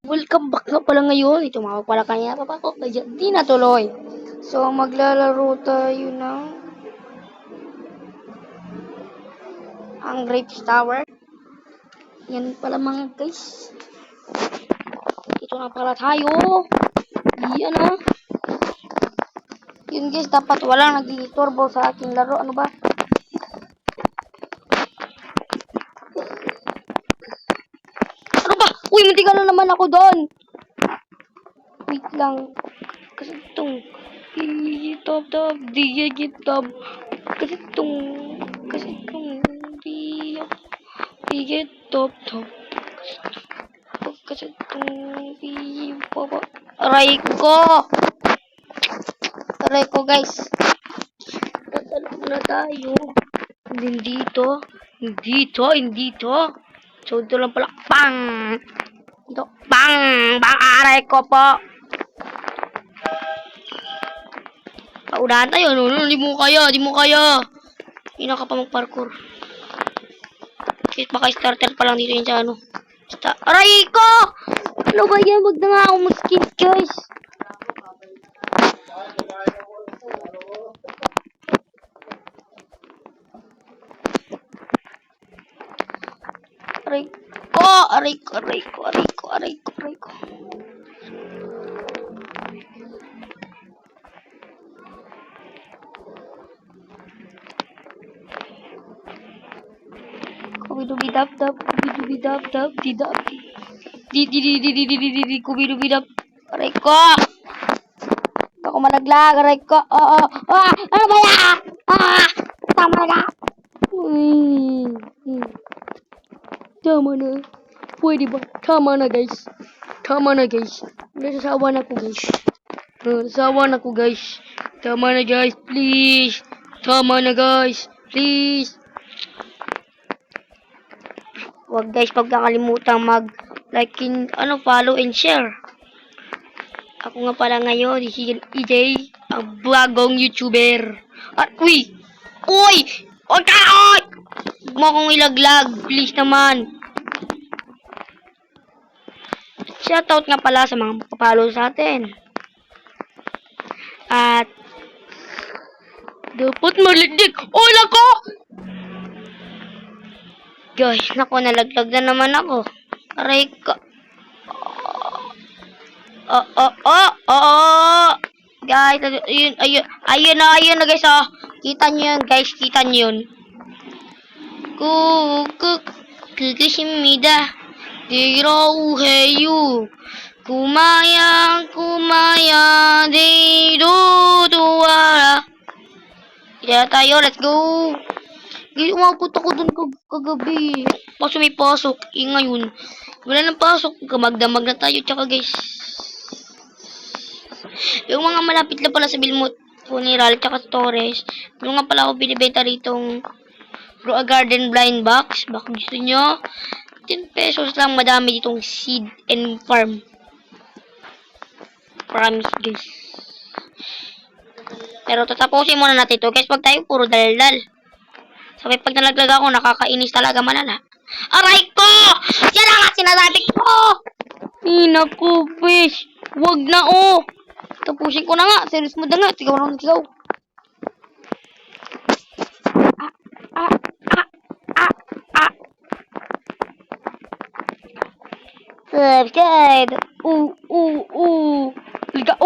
Welcome back na pala ngayon. Tumawag pala kanina pa ako. Kaya di natuloy. So, maglalaro tayo ng ang Grapes Tower. Yan pala mga guys. Ito na pala tayo. Yan ah. Yun guys, dapat walang nag-turbo sa aking laro. Ano ba? Ano ba? Uy, munti ka na naman ako doon. Wait lang. Kasi itong top kasi itong kasi itong aray ko guys. Tatalo na tayo. Hindi to. So ito lang pala. Bang! Ito. Bang! Aray ko po. Paunahan tayo. No, di mo kaya. Hindi na ka pa mag-parkour. Kasi baka starter pa lang dito yun sa ano. Aray ko! Ano ba yan? Wag na nga ako mag-skip guys. Aray ko. Kubidubidap, didap. Kubidubidap. Aray ko! Ako malaglag, aray ko. Ano ba yan? Tama na. Tama na. Pwede ba? Tama na guys. Nasasawa na ko guys. Tama na guys, please. Huwag guys, pagkakalimutan mag-like, follow and share. Ako nga pala ngayon, si EJ, ang bagong YouTuber. At uy! Huwag mo akong ilaglag, please naman. Shoutout nga pala sa mga papalo sa atin. At dapat maligdig. Nako! Guys, nalaglag na naman ako. Aray ko. Guys, ayun na guys, oh. Kita nyo yun. Kukushimida. Dirauheyu. Kumaya, dirutuwara. Kaya tayo, let's go. Guys, umabot ako dun kagabi. May pasok. Ngayon, wala nang pasok. Magdamag na tayo. Tsaka guys, yung mga malapit na pala sa Bilmot, Funeral, tsaka Torres, yung nga pala ako binibenta ritong Grow a Garden blind box. Baka gusto nyo, 10 pesos lang, madami ditong seed and farm. Promise guys. Pero tatapusin muna natin ito guys, pag tayo puro daldal. Sabi pag nalaglag ako, nakakainis talaga malala. Aray ko! Yan ang sinasabi ko! Naku, fish. Wag na tapusin ko na nga. Serious mo na nga. Tigaw. Subscribe. Liga.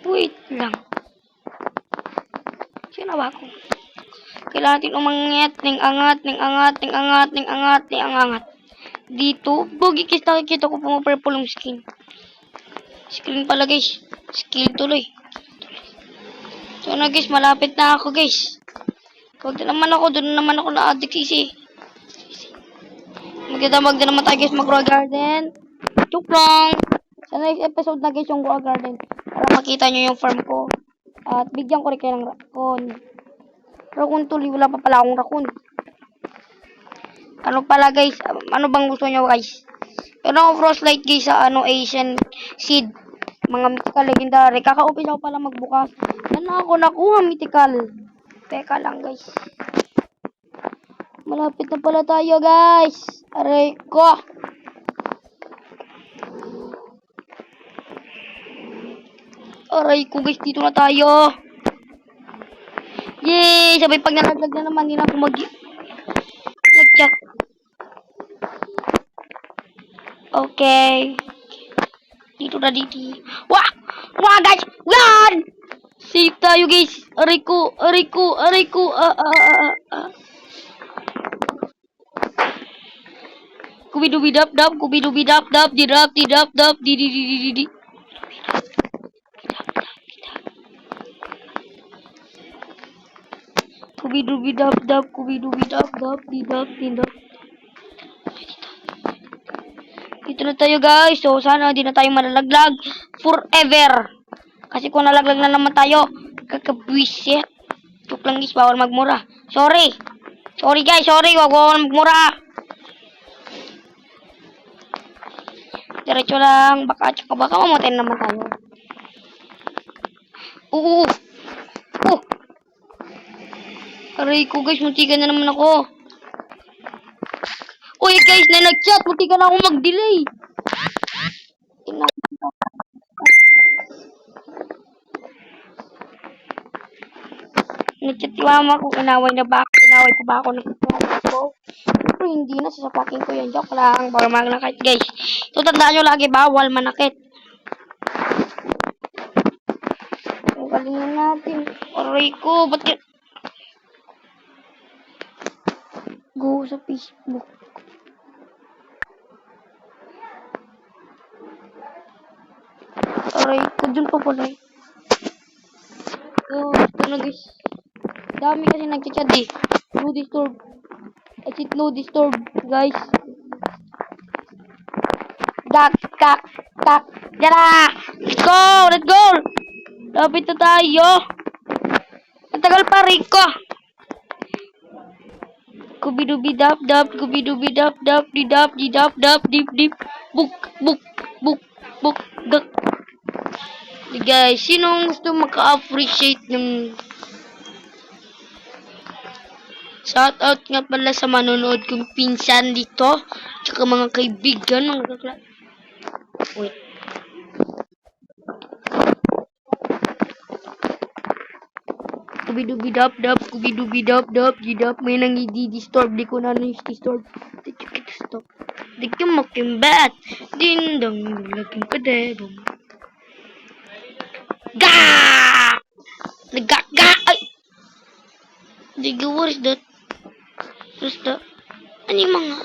Wait lang. Sino ba ako? Kailangan natin umangat, ning angat. Dito, bogi kis nakikita ko pumapurple yung skin. Screen pala guys. Skill tuloy. So na guys, malapit na ako guys. Huwag na naman ako, doon naman ako na-addict sisi. Magdamag na naman tayo guys, mag-grow garden. Joke lang. Sa next episode na guys yung grow garden. Para makita nyo yung farm ko. At bigyan ko rin kayo ng raccoon tuloy, wala pa pala akong raccoon. Ano pala guys, ano bang gusto nyo guys? Pero ako frostlight guys sa Asian seed. Mga mythical legendary. Kaka-umpisa ko pala magbukas. Yan na ako nakuha mythical. Teka lang guys. Malapit na pala tayo guys. Aray ko. Aray ko guys, dito na tayo. Yay! Sabay pag nalaglag na naman, hindi na ako nag-chat. Okay. Dito na dito. Wah! Wah guys! Yan! Save tayo guys. Aray ko. Kubidubidap-dap, kubidubidap-dap, didap-didap-dap, di. Kubidubidap-dap, kubidubidap-dap, didap-didap. Dito na tayo guys. So sana hindi na tayo malalaglag forever. Kasi kung nalaglag na naman tayo, kakabwisit. Tuk lang guys, bawal magmura. Sorry guys, sorry. Wag magmura. Diretso lang. Baka mamatay naman tayo. Aray ko guys, muntikan na naman ako. Uy guys, na nag-chat. Muntikan na ako mag-delay. Nag-chat si mama kung inaway ko ba ako ng ko. Pero hindi na, sasapakin ko yan. Joke lang, bawal manakit guys. So tandaan nyo lagi, bawal manakit. So galingan natin. Aray ko, ba't go sa Facebook. Aray ko, dun pa pala eh. So, ito na guys. Dami kasi nag-chat eh. No disturb. Exit no disturb, guys. Kak. Yara! Let's go! Lapit na tayo. Ang tagal pa, Rico. Kubidubidap-dap, didap, dip. Buk, dak. Guys, sino gusto maka-appreciate ng shoutout nga pala sa manonood kong pinsan dito, tsaka mga kaibigan, mga kakla. Wait. Kubidubidap-dap, didap, may nangidi-disturb, di ko na disturb. Stop. Di ko makimbat. Dindang, laging kadebong. Ga! Ay! Diga, what is that? Ano yung mga?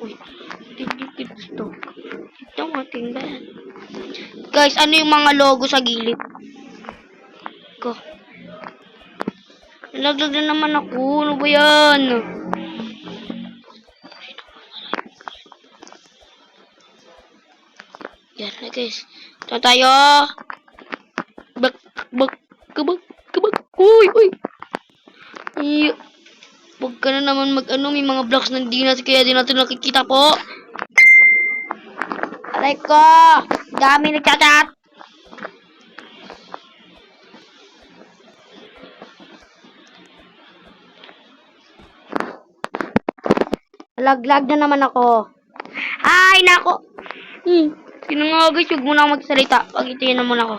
Uy, did stop. Ito ating ba? Guys, ano yung mga logo sa gilid? Ko. Nalaglag na naman ako. Ano ba yan? Yan na guys. Ito tayo. Bak. Uy. Huwag ka na naman may mga blocks na kaya di natin nakikita po. Aray ko. Dami nagchat. Laglag na naman ako. Ay, nako. Sino nga guys, huwag muna ako magsalita. Pag-itiyan na muna ako.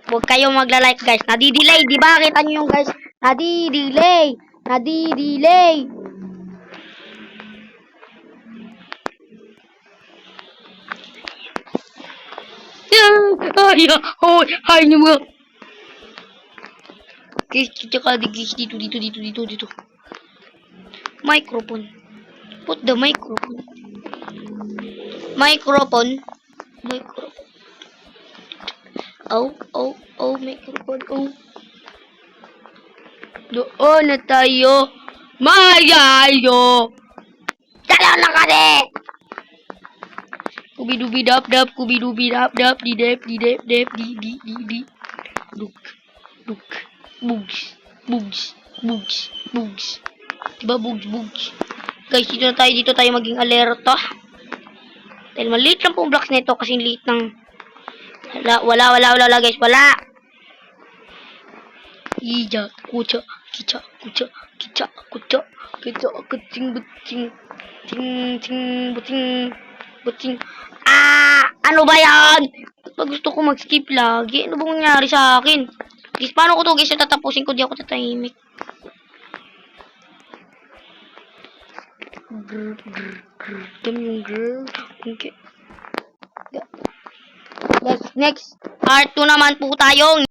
Huwag kayong magla-like guys. Nadi-delay, di ba? Kita nyo yung guys. Nadi-delay. Ay, nyo mga. Guys, tsaka guys, dito. Microphone. Put the microphone. Microphone. Oh, microphone. Oh. Doon na tayo. Mayayo. Dalaw na kasi. Kubidubidap-dap, didep, di. Duk. Bugs. Diba, bugs. Guys, dito tayo maging alerto. Dahil maliit lang pong blocks nito kasi liit ng Wala guys, wala. Iya, kucha, kicha, kucha, kicha, kucha, kicha, kucing, bucing, bucing, bucing. Ano ba yan? Pag gusto ko mag-skip lagi, ano bang nangyari sa akin? Guys, paano ko to guys, tatapusin ko, di ako tatahimik. Dami yung girl. Okay. Guys, next part 2 naman po tayong